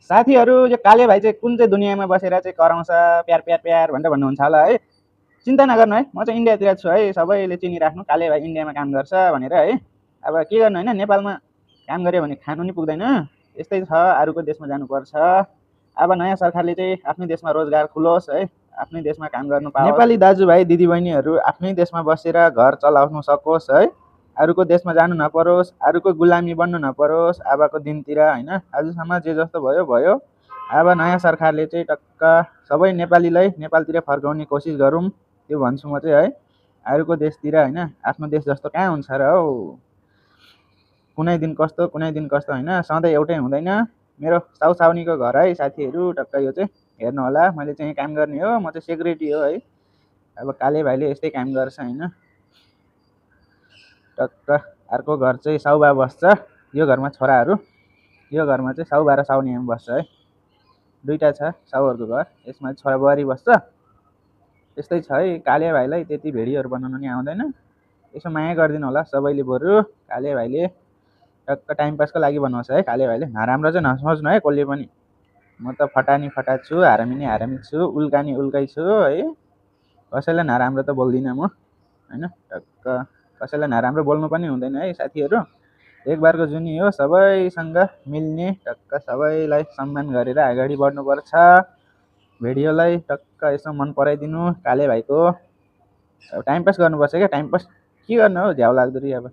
साथीहरू यो काले भाइ चाहिँ कुन चाहिँ दुनियाँमा बसेर चाहिँ कराउँछ प्यार प्यार प्यार भनेर भन्नुहुन्छ होला है। चिन्ता नगर्नु है, म चाहिँ इन्डियातिर छु है, सबैले चिनिराख्नु काले भाइ इन्डियामा काम गर्छ भनेर है। अब के गर्नु होइन, नेपालमा काम गऱ्यो भने खानु नि पुग्दैन, यस्तै छ, अरूको देशमा जानुपर्छ। अब नयाँ सरकारले चाहिँ आफ्नै देशमा रोजगार खुलोस् है, आफ्नै देशमा काम गर्नु पाओस्, नेपाली दाजुभाइ दिदीबहिनीहरू आफ्नै देशमा बसेर घर चलाउनु सकोस् है, अरूको देशमा जानु नपरोस्, अरूको गुलामी बन्नु नपरोस् अबको दिनतिर होइन। आजसम्म जे जस्तो भयो भयो, अब नयाँ सरकारले चाहिँ टक्क सबै नेपालीलाई नेपालतिर फर्काउने कोसिस गरौँ, त्यो भन्छु म चाहिँ है। अरूको देशतिर होइन, आफ्नो देश जस्तो कहाँ हुन्छ र हौ, कुनै दिन कस्तो होइन, सधैँ एउटै हुँदैन। मेरो साउसाउनीको घर है साथीहरू, टक्क यो चाहिँ हेर्नु होला, मैले चाहिँ काम गर्ने हो, म चाहिँ सेक्युरिटी हो है। अब काले भाइले यस्तै काम गर्छ होइन। टक्क अर्को घर चाहिँ साउबा बस्छ, यो घरमा छोराहरू, यो घरमा चाहिँ साउबा र साउनी आमा बस्छ है, दुईवटा छ साउहरूको घर, यसमा छोरा बुहारी बस्छ। त्यस्तै छ है, काले भाइलाई त्यति भिडियोहरू बनाउनु नि आउँदैन, यसो माया गरिदिनु होला सबैले, बरु काले भाइले टक्क टाइम पासको लागि बनाउँछ है। काले भाइले नराम्रो चाहिँ नसोच्नु है कसले पनि, म त फटानी फटा छु, हारामी नि हारामी छु, उल्कानी उल्कै छु है, कसैलाई नराम्रो त बोल्दिनँ म होइन। टक्क कसैलाई नराम्रो बोल्नु पनि हुँदैन है साथीहरू, एक बारको जुनी हो, सबैसँग मिल्ने, टक्क सबैलाई सम्मान गरेर अगाडि बढ्नुपर्छ। भिडियोलाई टक्क यसो मन पराइदिनु काले भाइको, अब टाइम पास गर्नुपर्छ क्या, टाइम पास के गर्नु हो, झ्याउ लाग्दो रही अब।